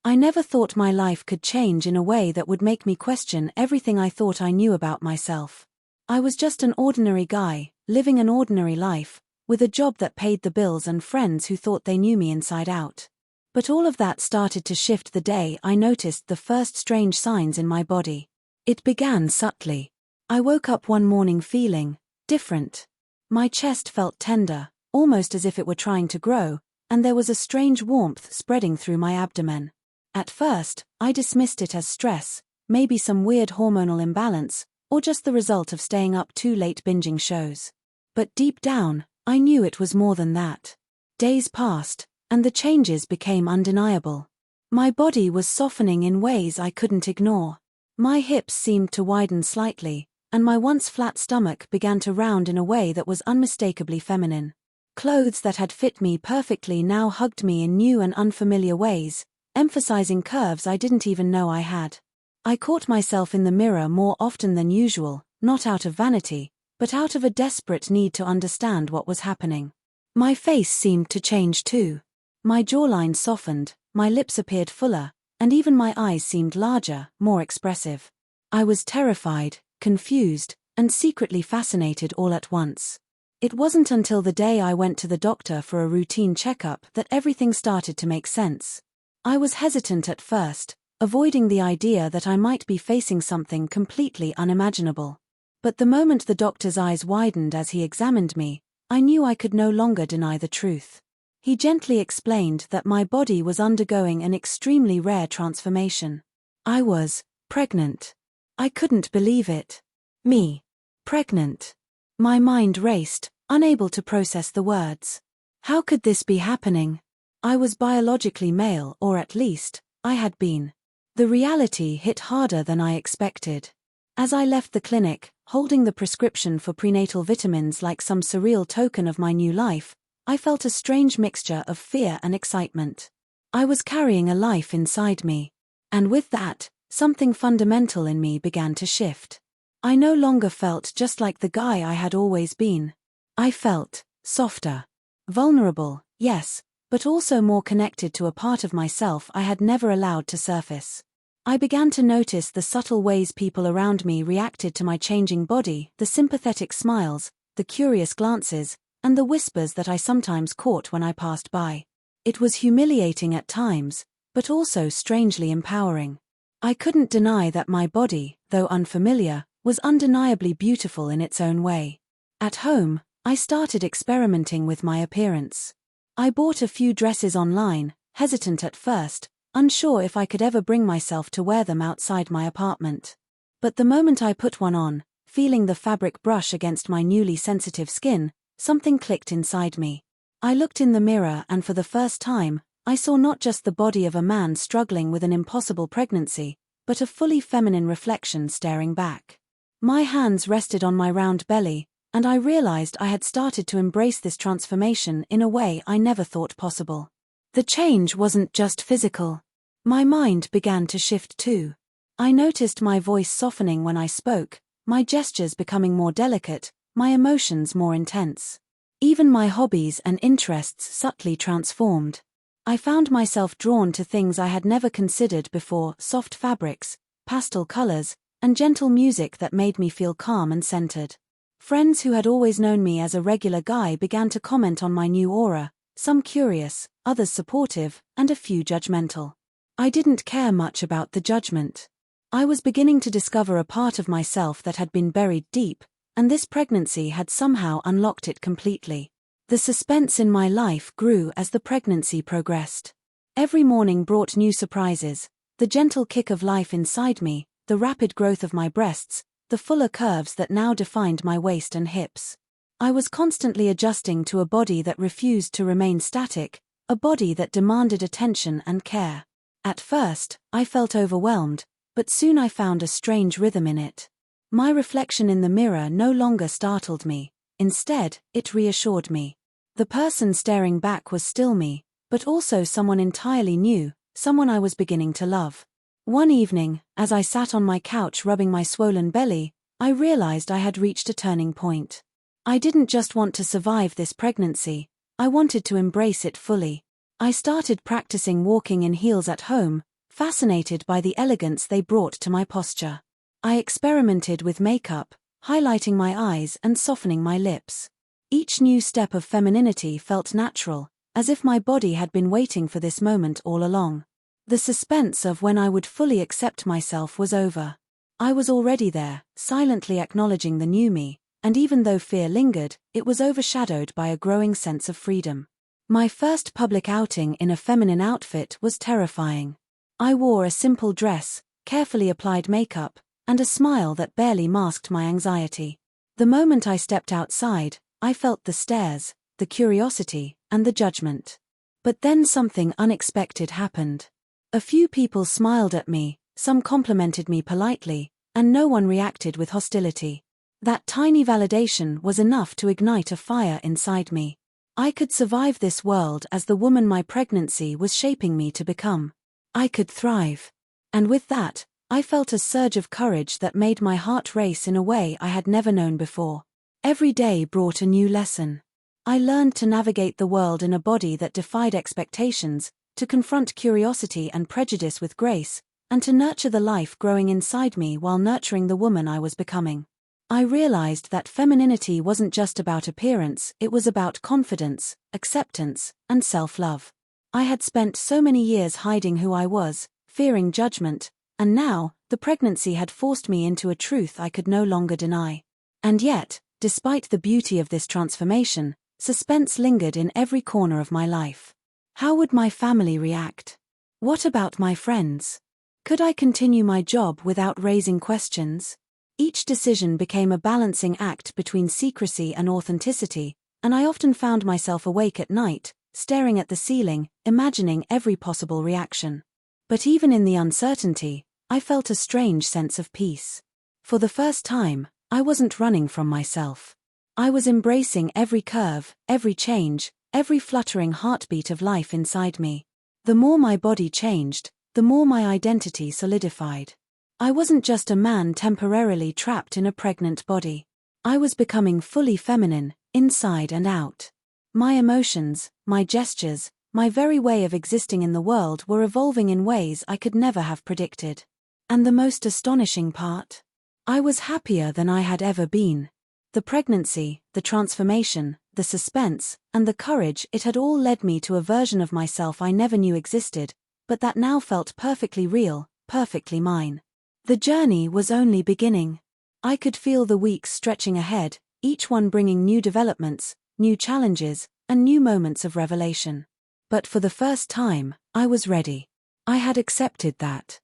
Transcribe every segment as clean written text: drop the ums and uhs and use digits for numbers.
I never thought my life could change in a way that would make me question everything I thought I knew about myself. I was just an ordinary guy, living an ordinary life, with a job that paid the bills and friends who thought they knew me inside out. But all of that started to shift the day I noticed the first strange signs in my body. It began subtly. I woke up one morning feeling different. My chest felt tender, almost as if it were trying to grow, and there was a strange warmth spreading through my abdomen. At first, I dismissed it as stress, maybe some weird hormonal imbalance, or just the result of staying up too late binging shows. But deep down, I knew it was more than that. Days passed, and the changes became undeniable. My body was softening in ways I couldn't ignore. My hips seemed to widen slightly, and my once flat stomach began to round in a way that was unmistakably feminine. Clothes that had fit me perfectly now hugged me in new and unfamiliar ways, emphasizing curves I didn't even know I had. I caught myself in the mirror more often than usual, not out of vanity, but out of a desperate need to understand what was happening. My face seemed to change too. My jawline softened, my lips appeared fuller, and even my eyes seemed larger, more expressive. I was terrified, confused, and secretly fascinated all at once. It wasn't until the day I went to the doctor for a routine checkup that everything started to make sense. I was hesitant at first, avoiding the idea that I might be facing something completely unimaginable. But the moment the doctor's eyes widened as he examined me, I knew I could no longer deny the truth. He gently explained that my body was undergoing an extremely rare transformation. I was pregnant. I couldn't believe it. Me. Pregnant. My mind raced, unable to process the words. How could this be happening? I was biologically male, or at least, I had been. The reality hit harder than I expected. As I left the clinic, holding the prescription for prenatal vitamins like some surreal token of my new life, I felt a strange mixture of fear and excitement. I was carrying a life inside me. And with that, something fundamental in me began to shift. I no longer felt just like the guy I had always been. I felt softer. Vulnerable, yes, but also more connected to a part of myself I had never allowed to surface. I began to notice the subtle ways people around me reacted to my changing body, the sympathetic smiles, the curious glances, and the whispers that I sometimes caught when I passed by. It was humiliating at times, but also strangely empowering. I couldn't deny that my body, though unfamiliar, was undeniably beautiful in its own way. At home, I started experimenting with my appearance. I bought a few dresses online, hesitant at first, unsure if I could ever bring myself to wear them outside my apartment. But the moment I put one on, feeling the fabric brush against my newly sensitive skin, something clicked inside me. I looked in the mirror and for the first time, I saw not just the body of a man struggling with an impossible pregnancy, but a fully feminine reflection staring back. My hands rested on my round belly, and I realized I had started to embrace this transformation in a way I never thought possible. The change wasn't just physical. My mind began to shift too. I noticed my voice softening when I spoke, my gestures becoming more delicate, my emotions more intense. Even my hobbies and interests subtly transformed. I found myself drawn to things I had never considered before: soft fabrics, pastel colors, and gentle music that made me feel calm and centered. Friends who had always known me as a regular guy began to comment on my new aura, some curious, others supportive, and a few judgmental. I didn't care much about the judgment. I was beginning to discover a part of myself that had been buried deep, and this pregnancy had somehow unlocked it completely. The suspense in my life grew as the pregnancy progressed. Every morning brought new surprises: the gentle kick of life inside me, the rapid growth of my breasts, the fuller curves that now defined my waist and hips. I was constantly adjusting to a body that refused to remain static, a body that demanded attention and care. At first, I felt overwhelmed, but soon I found a strange rhythm in it. My reflection in the mirror no longer startled me. Instead, it reassured me. The person staring back was still me, but also someone entirely new, someone I was beginning to love. One evening, as I sat on my couch rubbing my swollen belly, I realized I had reached a turning point. I didn't just want to survive this pregnancy, I wanted to embrace it fully. I started practicing walking in heels at home, fascinated by the elegance they brought to my posture. I experimented with makeup, highlighting my eyes and softening my lips. Each new step of femininity felt natural, as if my body had been waiting for this moment all along. The suspense of when I would fully accept myself was over. I was already there, silently acknowledging the new me, and even though fear lingered, it was overshadowed by a growing sense of freedom. My first public outing in a feminine outfit was terrifying. I wore a simple dress, carefully applied makeup, and a smile that barely masked my anxiety. The moment I stepped outside, I felt the stares, the curiosity, and the judgment. But then something unexpected happened. A few people smiled at me, some complimented me politely, and no one reacted with hostility. That tiny validation was enough to ignite a fire inside me. I could survive this world as the woman my pregnancy was shaping me to become. I could thrive. And with that, I felt a surge of courage that made my heart race in a way I had never known before. Every day brought a new lesson. I learned to navigate the world in a body that defied expectations, to confront curiosity and prejudice with grace, and to nurture the life growing inside me while nurturing the woman I was becoming. I realized that femininity wasn't just about appearance, it was about confidence, acceptance, and self-love. I had spent so many years hiding who I was, fearing judgment, and now, the pregnancy had forced me into a truth I could no longer deny. And yet, despite the beauty of this transformation, suspense lingered in every corner of my life. How would my family react? What about my friends? Could I continue my job without raising questions? Each decision became a balancing act between secrecy and authenticity, and I often found myself awake at night, staring at the ceiling, imagining every possible reaction. But even in the uncertainty, I felt a strange sense of peace. For the first time, I wasn't running from myself. I was embracing every curve, every change, every fluttering heartbeat of life inside me. The more my body changed, the more my identity solidified. I wasn't just a man temporarily trapped in a pregnant body. I was becoming fully feminine, inside and out. My emotions, my gestures, my very way of existing in the world were evolving in ways I could never have predicted. And the most astonishing part? I was happier than I had ever been. The pregnancy, the transformation, the suspense, and the courage, it had all led me to a version of myself I never knew existed, but that now felt perfectly real, perfectly mine. The journey was only beginning. I could feel the weeks stretching ahead, each one bringing new developments, new challenges, and new moments of revelation. But for the first time, I was ready. I had accepted that.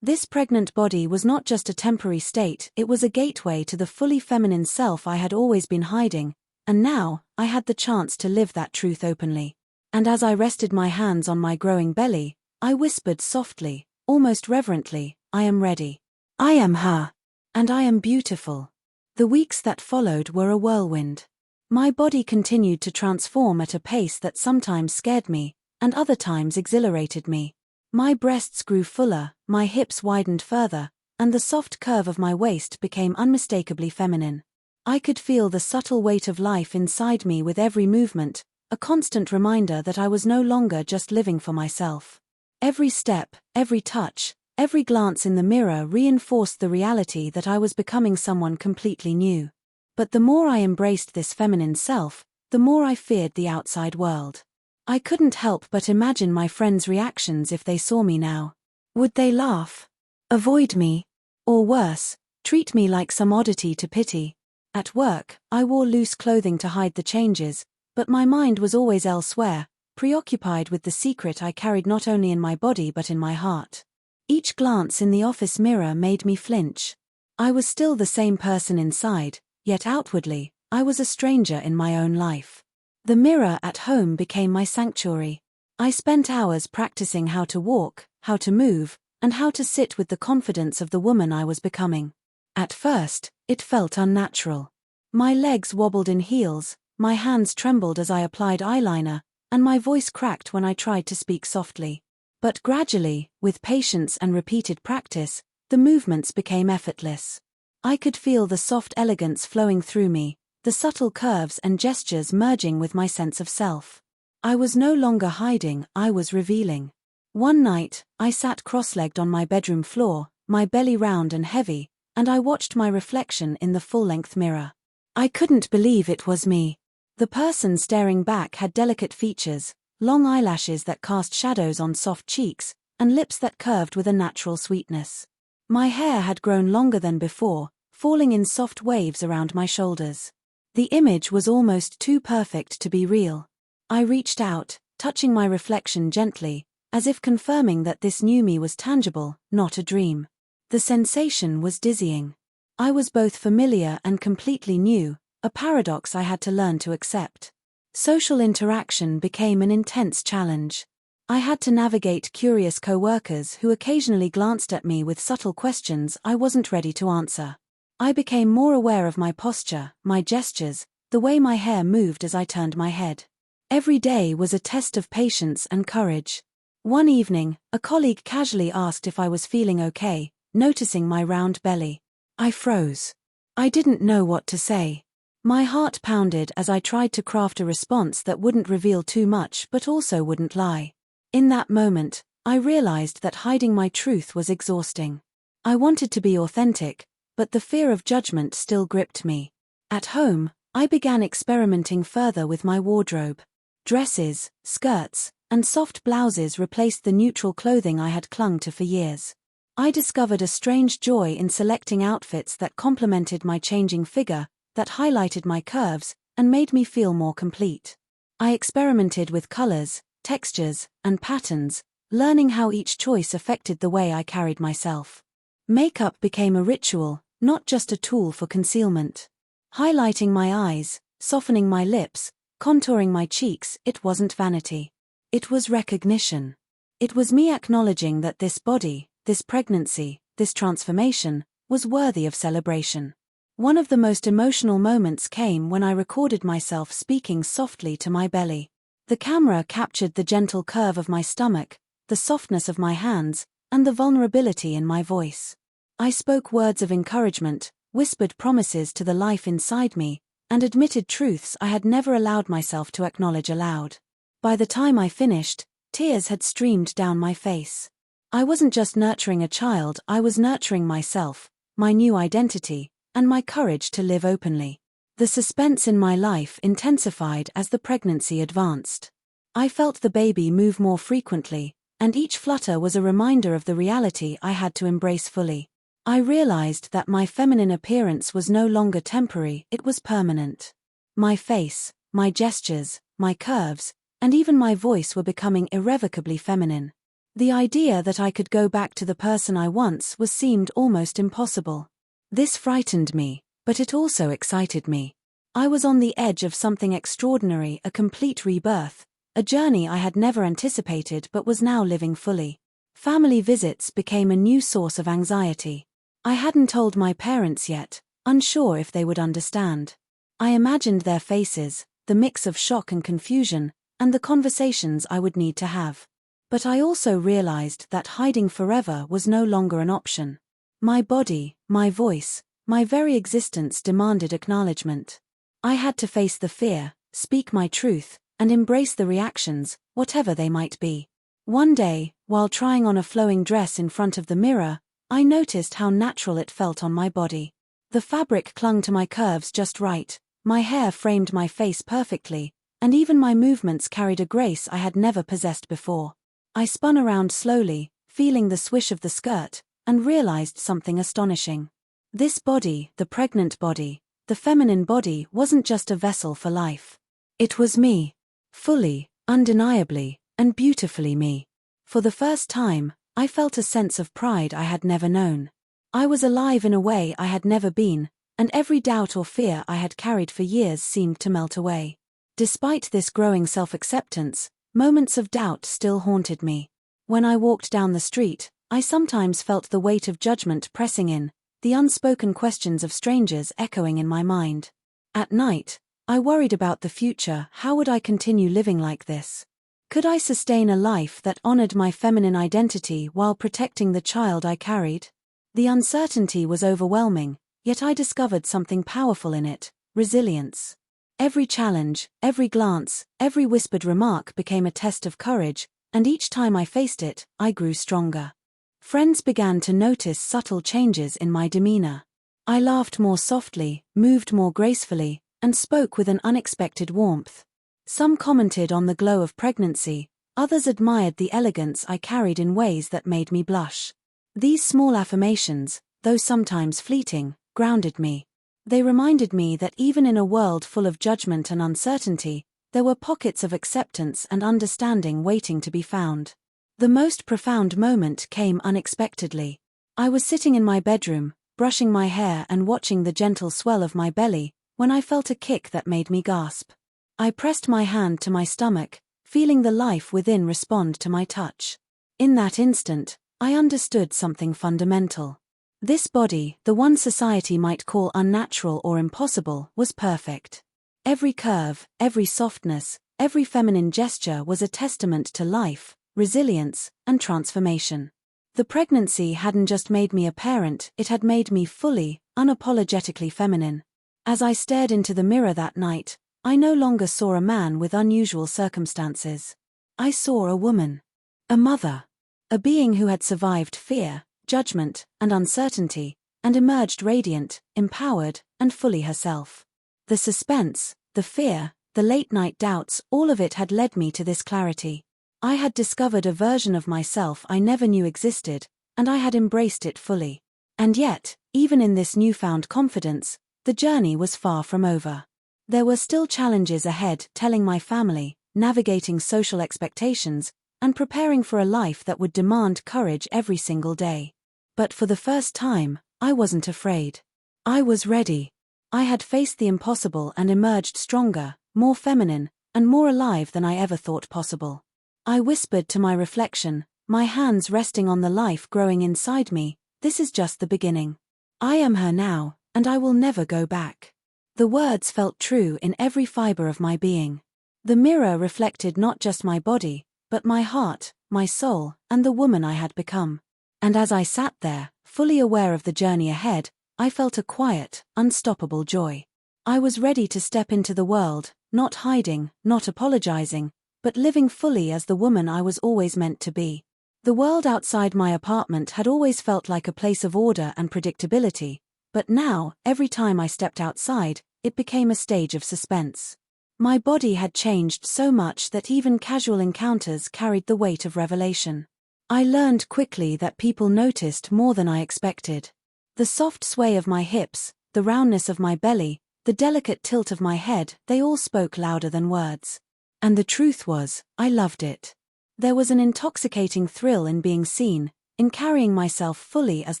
This pregnant body was not just a temporary state, it was a gateway to the fully feminine self I had always been hiding, and now, I had the chance to live that truth openly. And as I rested my hands on my growing belly, I whispered softly, almost reverently, I am ready. I am her. And I am beautiful. The weeks that followed were a whirlwind. My body continued to transform at a pace that sometimes scared me, and other times exhilarated me. My breasts grew fuller, my hips widened further, and the soft curve of my waist became unmistakably feminine. I could feel the subtle weight of life inside me with every movement, a constant reminder that I was no longer just living for myself. Every step, every touch, every glance in the mirror reinforced the reality that I was becoming someone completely new. But the more I embraced this feminine self, the more I feared the outside world. I couldn't help but imagine my friends' reactions if they saw me now. Would they laugh? Avoid me? Or worse, treat me like some oddity to pity? At work, I wore loose clothing to hide the changes, but my mind was always elsewhere, preoccupied with the secret I carried not only in my body but in my heart. Each glance in the office mirror made me flinch. I was still the same person inside, yet outwardly, I was a stranger in my own life. The mirror at home became my sanctuary. I spent hours practicing how to walk, how to move, and how to sit with the confidence of the woman I was becoming. At first, it felt unnatural. My legs wobbled in heels, my hands trembled as I applied eyeliner, and my voice cracked when I tried to speak softly. But gradually, with patience and repeated practice, the movements became effortless. I could feel the soft elegance flowing through me, the subtle curves and gestures merging with my sense of self. I was no longer hiding, I was revealing. One night, I sat cross-legged on my bedroom floor, my belly round and heavy, and I watched my reflection in the full-length mirror. I couldn't believe it was me. The person staring back had delicate features, long eyelashes that cast shadows on soft cheeks, and lips that curved with a natural sweetness. My hair had grown longer than before, falling in soft waves around my shoulders. The image was almost too perfect to be real. I reached out, touching my reflection gently, as if confirming that this new me was tangible, not a dream. The sensation was dizzying. I was both familiar and completely new, a paradox I had to learn to accept. Social interaction became an intense challenge. I had to navigate curious coworkers who occasionally glanced at me with subtle questions I wasn't ready to answer. I became more aware of my posture, my gestures, the way my hair moved as I turned my head. Every day was a test of patience and courage. One evening, a colleague casually asked if I was feeling okay, noticing my round belly. I froze. I didn't know what to say. My heart pounded as I tried to craft a response that wouldn't reveal too much but also wouldn't lie. In that moment, I realized that hiding my truth was exhausting. I wanted to be authentic, but the fear of judgment still gripped me. At home, I began experimenting further with my wardrobe. Dresses, skirts, and soft blouses replaced the neutral clothing I had clung to for years. I discovered a strange joy in selecting outfits that complemented my changing figure, that highlighted my curves, and made me feel more complete. I experimented with colors, textures, and patterns, learning how each choice affected the way I carried myself. Makeup became a ritual, not just a tool for concealment. Highlighting my eyes, softening my lips, contouring my cheeks, it wasn't vanity. It was recognition. It was me acknowledging that this body, this pregnancy, this transformation, was worthy of celebration. One of the most emotional moments came when I recorded myself speaking softly to my belly. The camera captured the gentle curve of my stomach, the softness of my hands, and the vulnerability in my voice. I spoke words of encouragement, whispered promises to the life inside me, and admitted truths I had never allowed myself to acknowledge aloud. By the time I finished, tears had streamed down my face. I wasn't just nurturing a child, I was nurturing myself, my new identity, and my courage to live openly. The suspense in my life intensified as the pregnancy advanced. I felt the baby move more frequently, and each flutter was a reminder of the reality I had to embrace fully. I realized that my feminine appearance was no longer temporary, it was permanent. My face, my gestures, my curves, and even my voice were becoming irrevocably feminine. The idea that I could go back to the person I once was seemed almost impossible. This frightened me, but it also excited me. I was on the edge of something extraordinary, a complete rebirth, a journey I had never anticipated but was now living fully. Family visits became a new source of anxiety. I hadn't told my parents yet, unsure if they would understand. I imagined their faces, the mix of shock and confusion, and the conversations I would need to have. But I also realized that hiding forever was no longer an option. My body, my voice, my very existence demanded acknowledgement. I had to face the fear, speak my truth, and embrace the reactions, whatever they might be. One day, while trying on a flowing dress in front of the mirror, I noticed how natural it felt on my body. The fabric clung to my curves just right, my hair framed my face perfectly, and even my movements carried a grace I had never possessed before. I spun around slowly, feeling the swish of the skirt, and realized something astonishing. This body, the pregnant body, the feminine body, wasn't just a vessel for life. It was me. Fully, undeniably, and beautifully me. For the first time, I felt a sense of pride I had never known. I was alive in a way I had never been, and every doubt or fear I had carried for years seemed to melt away. Despite this growing self-acceptance, moments of doubt still haunted me. When I walked down the street, I sometimes felt the weight of judgment pressing in, the unspoken questions of strangers echoing in my mind. At night, I worried about the future. How would I continue living like this? Could I sustain a life that honored my feminine identity while protecting the child I carried? The uncertainty was overwhelming, yet I discovered something powerful in it: resilience. Every challenge, every glance, every whispered remark became a test of courage, And each time I faced it, I grew stronger. Friends began to notice subtle changes in my demeanor. I laughed more softly, moved more gracefully, and spoke with an unexpected warmth. Some commented on the glow of pregnancy, others admired the elegance I carried in ways that made me blush. These small affirmations, though sometimes fleeting, grounded me. They reminded me that even in a world full of judgment and uncertainty, there were pockets of acceptance and understanding waiting to be found. The most profound moment came unexpectedly. I was sitting in my bedroom, brushing my hair and watching the gentle swell of my belly, when I felt a kick that made me gasp. I pressed my hand to my stomach, feeling the life within respond to my touch. In that instant, I understood something fundamental. This body, the one society might call unnatural or impossible, was perfect. Every curve, every softness, every feminine gesture was a testament to life, resilience, and transformation. The pregnancy hadn't just made me a parent, it had made me fully, unapologetically feminine. As I stared into the mirror that night, I no longer saw a man with unusual circumstances. I saw a woman. A mother. A being who had survived fear, judgment, and uncertainty, and emerged radiant, empowered, and fully herself. The suspense, the fear, the late-night doubts, all of it had led me to this clarity. I had discovered a version of myself I never knew existed, and I had embraced it fully. And yet, even in this newfound confidence, the journey was far from over. There were still challenges ahead, telling my family, navigating social expectations, and preparing for a life that would demand courage every single day. But for the first time, I wasn't afraid. I was ready. I had faced the impossible and emerged stronger, more feminine, and more alive than I ever thought possible. I whispered to my reflection, my hands resting on the life growing inside me, "This is just the beginning. I am her now, and I will never go back." The words felt true in every fiber of my being. The mirror reflected not just my body, but my heart, my soul, and the woman I had become. And as I sat there, fully aware of the journey ahead, I felt a quiet, unstoppable joy. I was ready to step into the world, not hiding, not apologizing, but living fully as the woman I was always meant to be. The world outside my apartment had always felt like a place of order and predictability, but now, every time I stepped outside, it became a stage of suspense. My body had changed so much that even casual encounters carried the weight of revelation. I learned quickly that people noticed more than I expected. The soft sway of my hips, the roundness of my belly, the delicate tilt of my head, they all spoke louder than words. And the truth was, I loved it. There was an intoxicating thrill in being seen, in carrying myself fully as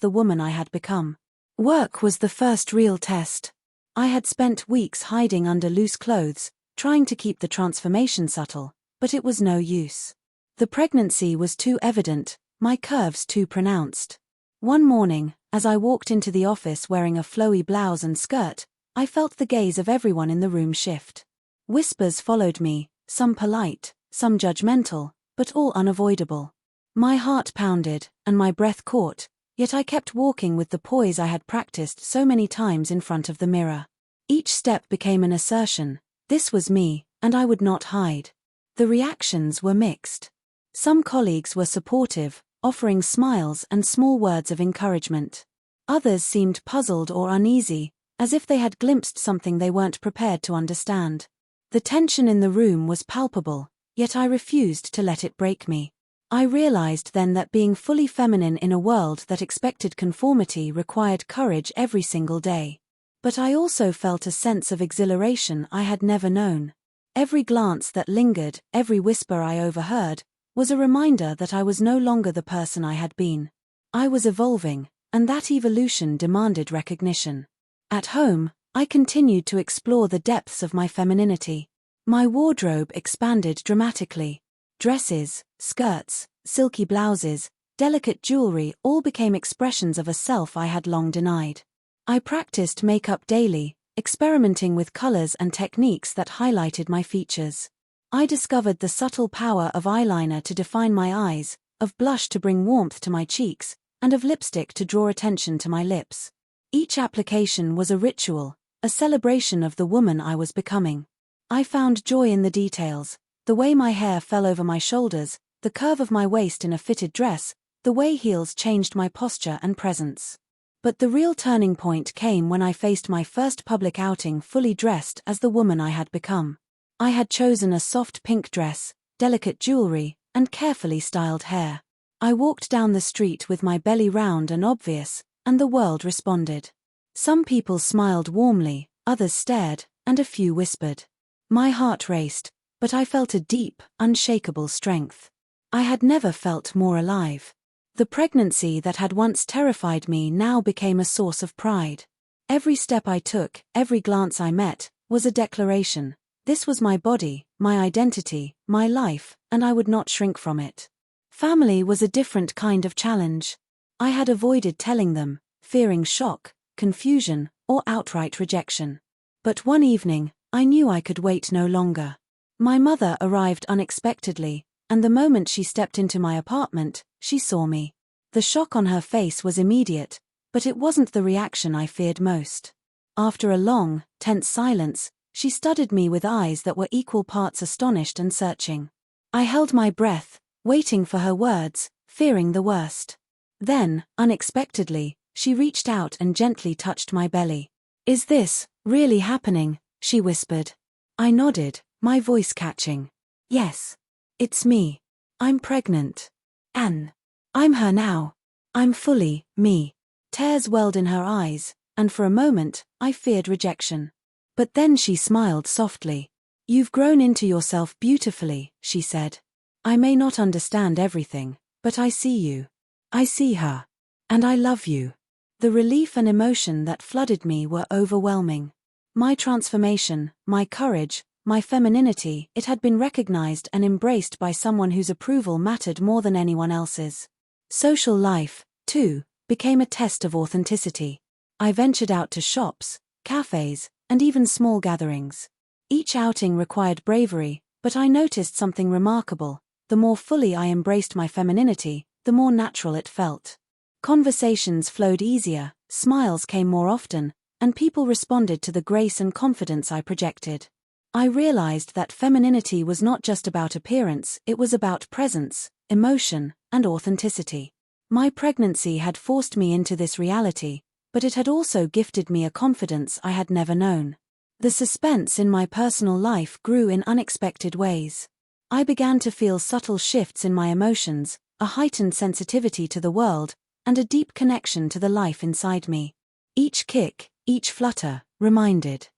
the woman I had become. Work was the first real test. I had spent weeks hiding under loose clothes, trying to keep the transformation subtle, but it was no use. The pregnancy was too evident, my curves too pronounced. One morning, as I walked into the office wearing a flowy blouse and skirt, I felt the gaze of everyone in the room shift. Whispers followed me, some polite, some judgmental, but all unavoidable. My heart pounded, and my breath caught, yet I kept walking with the poise I had practiced so many times in front of the mirror. Each step became an assertion. This was me, and I would not hide. The reactions were mixed. Some colleagues were supportive, offering smiles and small words of encouragement. Others seemed puzzled or uneasy, as if they had glimpsed something they weren't prepared to understand. The tension in the room was palpable, yet I refused to let it break me. I realized then that being fully feminine in a world that expected conformity required courage every single day. But I also felt a sense of exhilaration I had never known. Every glance that lingered, every whisper I overheard, was a reminder that I was no longer the person I had been. I was evolving, and that evolution demanded recognition. At home, I continued to explore the depths of my femininity. My wardrobe expanded dramatically. Dresses, skirts, silky blouses, delicate jewelry all became expressions of a self I had long denied. I practiced makeup daily, experimenting with colors and techniques that highlighted my features. I discovered the subtle power of eyeliner to define my eyes, of blush to bring warmth to my cheeks, and of lipstick to draw attention to my lips. Each application was a ritual, a celebration of the woman I was becoming. I found joy in the details, the way my hair fell over my shoulders, the curve of my waist in a fitted dress, the way heels changed my posture and presence. But the real turning point came when I faced my first public outing fully dressed as the woman I had become. I had chosen a soft pink dress, delicate jewelry, and carefully styled hair. I walked down the street with my belly round and obvious, and the world responded. Some people smiled warmly, others stared, and a few whispered. My heart raced, but I felt a deep, unshakable strength. I had never felt more alive. The pregnancy that had once terrified me now became a source of pride. Every step I took, every glance I met, was a declaration. This was my body, my identity, my life, and I would not shrink from it. Family was a different kind of challenge. I had avoided telling them, fearing shock, confusion, or outright rejection. But one evening, I knew I could wait no longer. My mother arrived unexpectedly, and the moment she stepped into my apartment, she saw me. The shock on her face was immediate, but it wasn't the reaction I feared most. After a long, tense silence, she studied me with eyes that were equal parts astonished and searching. I held my breath, waiting for her words, fearing the worst. Then, unexpectedly, she reached out and gently touched my belly. "Is this really happening?" she whispered. I nodded, my voice catching. "Yes. It's me. I'm pregnant. Anne. I'm her now. I'm fully me." Tears welled in her eyes, and for a moment, I feared rejection. But then she smiled softly. "You've grown into yourself beautifully," she said. "I may not understand everything, but I see you. I see her. And I love you." The relief and emotion that flooded me were overwhelming. My transformation, my courage, my femininity, it had been recognized and embraced by someone whose approval mattered more than anyone else's. Social life, too, became a test of authenticity. I ventured out to shops, cafes, and even small gatherings. Each outing required bravery, but I noticed something remarkable. The more fully I embraced my femininity, the more natural it felt. Conversations flowed easier, smiles came more often, and people responded to the grace and confidence I projected. I realized that femininity was not just about appearance, it was about presence, emotion, and authenticity. My pregnancy had forced me into this reality, but it had also gifted me a confidence I had never known. The suspense in my personal life grew in unexpected ways. I began to feel subtle shifts in my emotions, a heightened sensitivity to the world, and a deep connection to the life inside me. Each kick, each flutter, reminded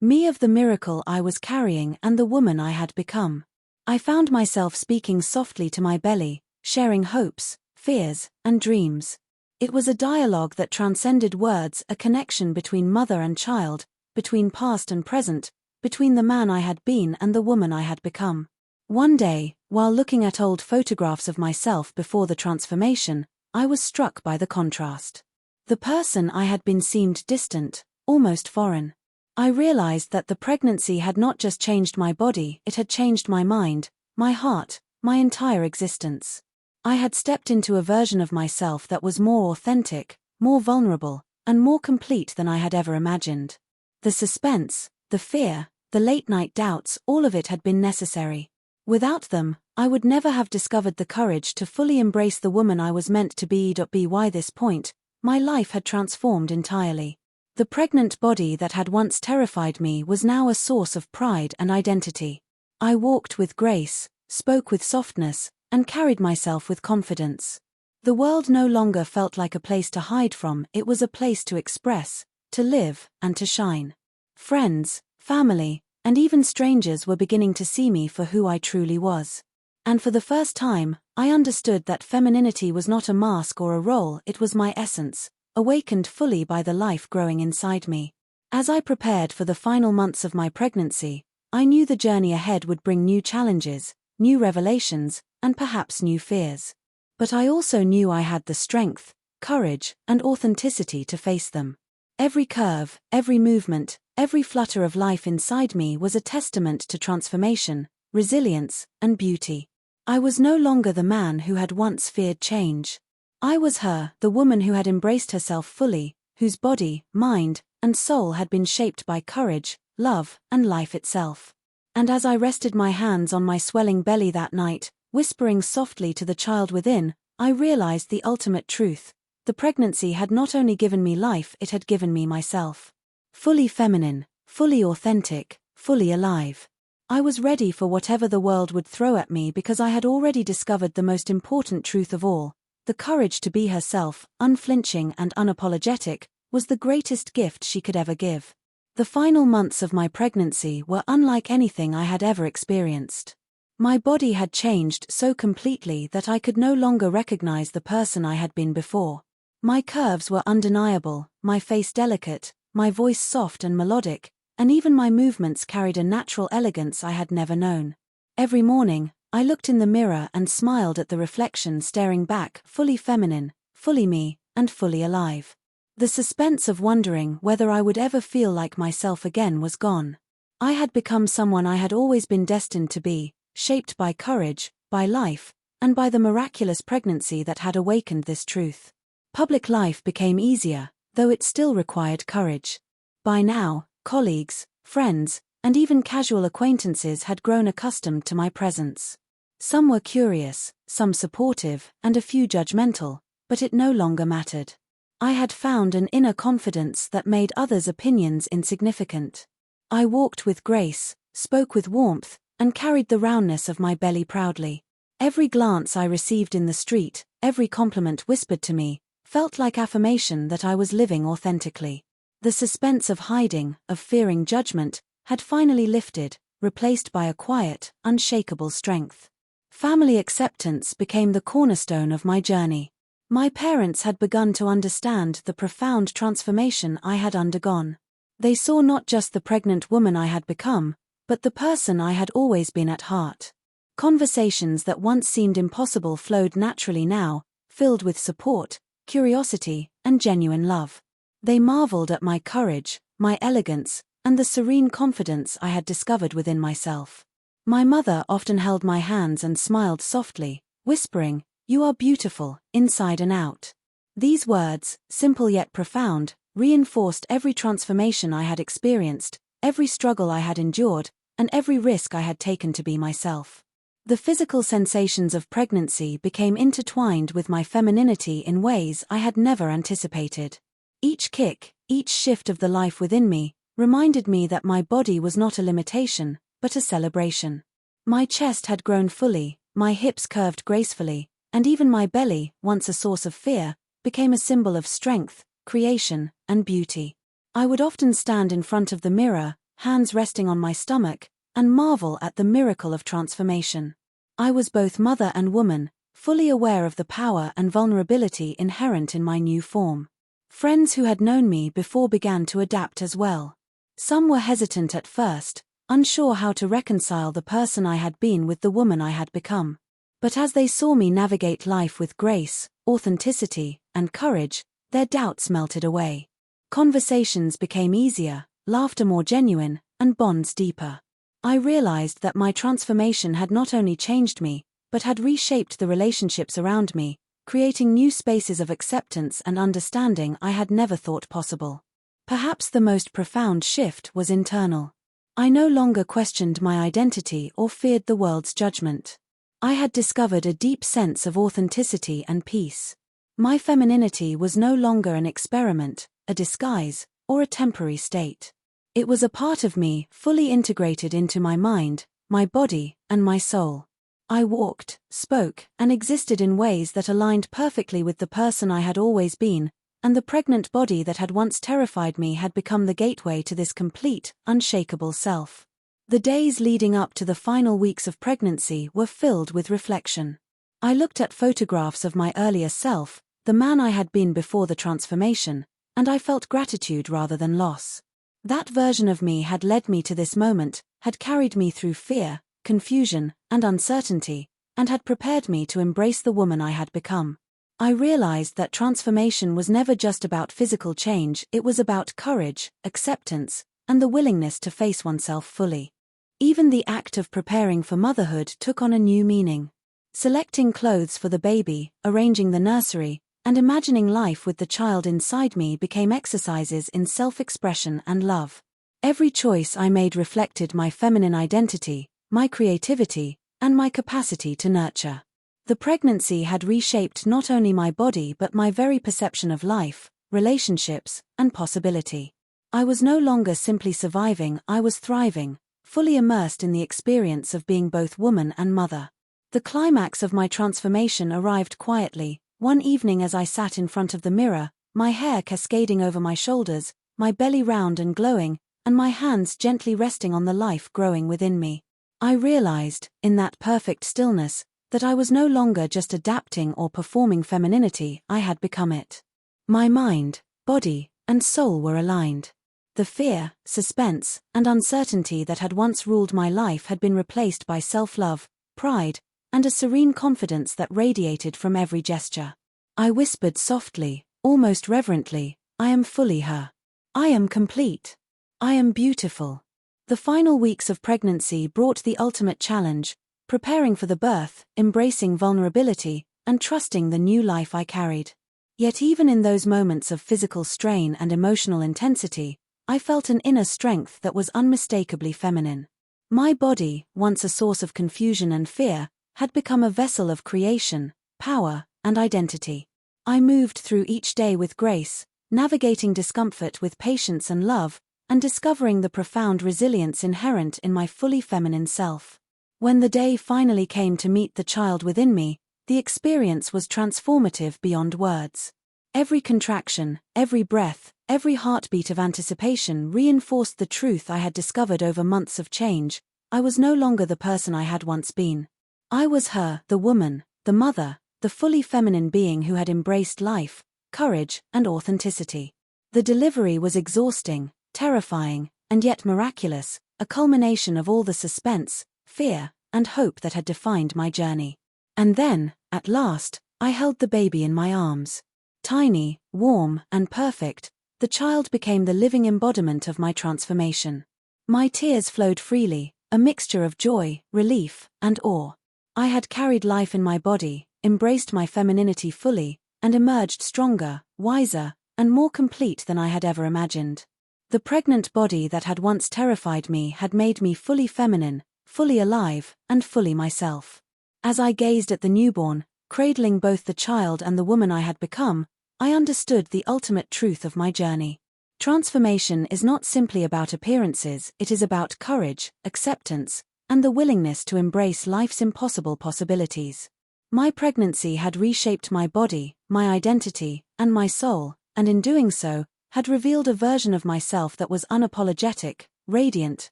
me of the miracle I was carrying and the woman I had become. I found myself speaking softly to my belly, sharing hopes, fears, and dreams. It was a dialogue that transcended words, a connection between mother and child, between past and present, between the man I had been and the woman I had become. One day, while looking at old photographs of myself before the transformation, I was struck by the contrast. The person I had been seemed distant, almost foreign. I realized that the pregnancy had not just changed my body, it had changed my mind, my heart, my entire existence. I had stepped into a version of myself that was more authentic, more vulnerable, and more complete than I had ever imagined. The suspense, the fear, the late-night doubts, all of it had been necessary. Without them, I would never have discovered the courage to fully embrace the woman I was meant to be. By this point, my life had transformed entirely. The pregnant body that had once terrified me was now a source of pride and identity. I walked with grace, spoke with softness, and carried myself with confidence. The world no longer felt like a place to hide from, it was a place to express, to live, and to shine. Friends, family, and even strangers were beginning to see me for who I truly was. And for the first time, I understood that femininity was not a mask or a role, it was my essence, awakened fully by the life growing inside me. As I prepared for the final months of my pregnancy, I knew the journey ahead would bring new challenges, new revelations, and perhaps new fears. But I also knew I had the strength, courage, and authenticity to face them. Every curve, every movement, every flutter of life inside me was a testament to transformation, resilience, and beauty. I was no longer the man who had once feared change. I was her, the woman who had embraced herself fully, whose body, mind, and soul had been shaped by courage, love, and life itself. And as I rested my hands on my swelling belly that night, Whispering softly to the child within, I realized the ultimate truth. The pregnancy had not only given me life, it had given me myself. Fully feminine, fully authentic, fully alive. I was ready for whatever the world would throw at me because I had already discovered the most important truth of all. The courage to be herself, unflinching and unapologetic, was the greatest gift she could ever give. The final months of my pregnancy were unlike anything I had ever experienced. My body had changed so completely that I could no longer recognize the person I had been before. My curves were undeniable, my face delicate, my voice soft and melodic, and even my movements carried a natural elegance I had never known. Every morning, I looked in the mirror and smiled at the reflection staring back, fully feminine, fully me, and fully alive. The suspense of wondering whether I would ever feel like myself again was gone. I had become someone I had always been destined to be, shaped by courage, by life, and by the miraculous pregnancy that had awakened this truth. Public life became easier, though it still required courage. By now, colleagues, friends, and even casual acquaintances had grown accustomed to my presence. Some were curious, some supportive, and a few judgmental, but it no longer mattered. I had found an inner confidence that made others' opinions insignificant. I walked with grace, spoke with warmth, and carried the roundness of my belly proudly. Every glance I received in the street, every compliment whispered to me, felt like affirmation that I was living authentically. The suspense of hiding, of fearing judgment, had finally lifted, replaced by a quiet, unshakable strength. Family acceptance became the cornerstone of my journey. My parents had begun to understand the profound transformation I had undergone. They saw not just the pregnant woman I had become, but the person I had always been at heart. Conversations that once seemed impossible flowed naturally now, filled with support, curiosity, and genuine love. They marveled at my courage, my elegance, and the serene confidence I had discovered within myself. My mother often held my hands and smiled softly, whispering, "You are beautiful, inside and out." These words, simple yet profound, reinforced every transformation I had experienced, every struggle I had endured, and every risk I had taken to be myself. The physical sensations of pregnancy became intertwined with my femininity in ways I had never anticipated. Each kick, each shift of the life within me, reminded me that my body was not a limitation, but a celebration. My chest had grown fully, my hips curved gracefully, and even my belly, once a source of fear, became a symbol of strength, creation, and beauty. I would often stand in front of the mirror, hands resting on my stomach, and marvel at the miracle of transformation. I was both mother and woman, fully aware of the power and vulnerability inherent in my new form. Friends who had known me before began to adapt as well. Some were hesitant at first, unsure how to reconcile the person I had been with the woman I had become. But as they saw me navigate life with grace, authenticity, and courage, their doubts melted away. Conversations became easier, laughter more genuine, and bonds deeper. I realized that my transformation had not only changed me, but had reshaped the relationships around me, creating new spaces of acceptance and understanding I had never thought possible. Perhaps the most profound shift was internal. I no longer questioned my identity or feared the world's judgment. I had discovered a deep sense of authenticity and peace. My femininity was no longer an experiment, a disguise, or a temporary state. It was a part of me, fully integrated into my mind, my body, and my soul. I walked, spoke, and existed in ways that aligned perfectly with the person I had always been, and the pregnant body that had once terrified me had become the gateway to this complete, unshakable self. The days leading up to the final weeks of pregnancy were filled with reflection. I looked at photographs of my earlier self, the man I had been before the transformation, and I felt gratitude rather than loss. That version of me had led me to this moment, had carried me through fear, confusion, and uncertainty, and had prepared me to embrace the woman I had become. I realized that transformation was never just about physical change, it was about courage, acceptance, and the willingness to face oneself fully. Even the act of preparing for motherhood took on a new meaning. Selecting clothes for the baby, arranging the nursery, and imagining life with the child inside me became exercises in self-expression and love. Every choice I made reflected my feminine identity, my creativity, and my capacity to nurture. The pregnancy had reshaped not only my body but my very perception of life, relationships, and possibility. I was no longer simply surviving, I was thriving, fully immersed in the experience of being both woman and mother. The climax of my transformation arrived quietly, one evening as I sat in front of the mirror, my hair cascading over my shoulders, my belly round and glowing, and my hands gently resting on the life growing within me. I realized, in that perfect stillness, that I was no longer just adapting or performing femininity, I had become it. My mind, body, and soul were aligned. The fear, suspense, and uncertainty that had once ruled my life had been replaced by self-love, pride, and a serene confidence that radiated from every gesture. I whispered softly, almost reverently, I am fully her. I am complete. I am beautiful. The final weeks of pregnancy brought the ultimate challenge, preparing for the birth, embracing vulnerability, and trusting the new life I carried. Yet even in those moments of physical strain and emotional intensity, I felt an inner strength that was unmistakably feminine. My body, once a source of confusion and fear, had become a vessel of creation, power, and identity. I moved through each day with grace, navigating discomfort with patience and love, and discovering the profound resilience inherent in my fully feminine self. When the day finally came to meet the child within me, the experience was transformative beyond words. Every contraction, every breath, every heartbeat of anticipation reinforced the truth I had discovered over months of change. I was no longer the person I had once been. I was her, the woman, the mother, the fully feminine being who had embraced life, courage, and authenticity. The delivery was exhausting, terrifying, and yet miraculous, a culmination of all the suspense, fear, and hope that had defined my journey. And then, at last, I held the baby in my arms. Tiny, warm, and perfect, the child became the living embodiment of my transformation. My tears flowed freely, a mixture of joy, relief, and awe. I had carried life in my body, embraced my femininity fully, and emerged stronger, wiser, and more complete than I had ever imagined. The pregnant body that had once terrified me had made me fully feminine, fully alive, and fully myself. As I gazed at the newborn, cradling both the child and the woman I had become, I understood the ultimate truth of my journey. Transformation is not simply about appearances, it is about courage, acceptance, and the willingness to embrace life's impossible possibilities. My pregnancy had reshaped my body, my identity, and my soul, and in doing so, had revealed a version of myself that was unapologetic, radiant,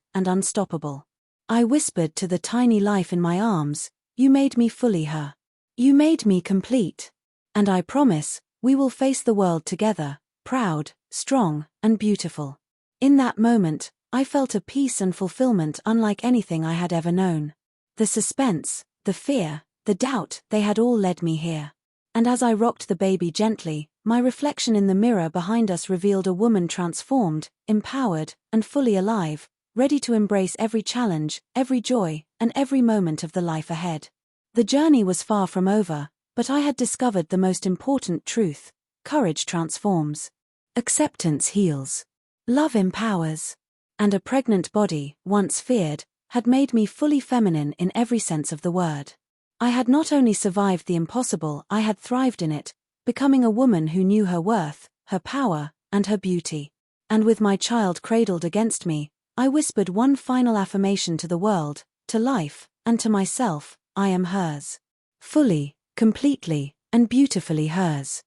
and unstoppable. I whispered to the tiny life in my arms, "You made me fully her. You made me complete. And I promise, we will face the world together, proud, strong, and beautiful." In that moment, I felt a peace and fulfillment unlike anything I had ever known. The suspense, the fear, the doubt, they had all led me here. And as I rocked the baby gently, my reflection in the mirror behind us revealed a woman transformed, empowered, and fully alive, ready to embrace every challenge, every joy, and every moment of the life ahead. The journey was far from over, but I had discovered the most important truth: courage transforms. Acceptance heals. Love empowers. And a pregnant body, once feared, had made me fully feminine in every sense of the word. I had not only survived the impossible, I had thrived in it, becoming a woman who knew her worth, her power, and her beauty. And with my child cradled against me, I whispered one final affirmation to the world, to life, and to myself: I am hers. Fully, completely, and beautifully hers.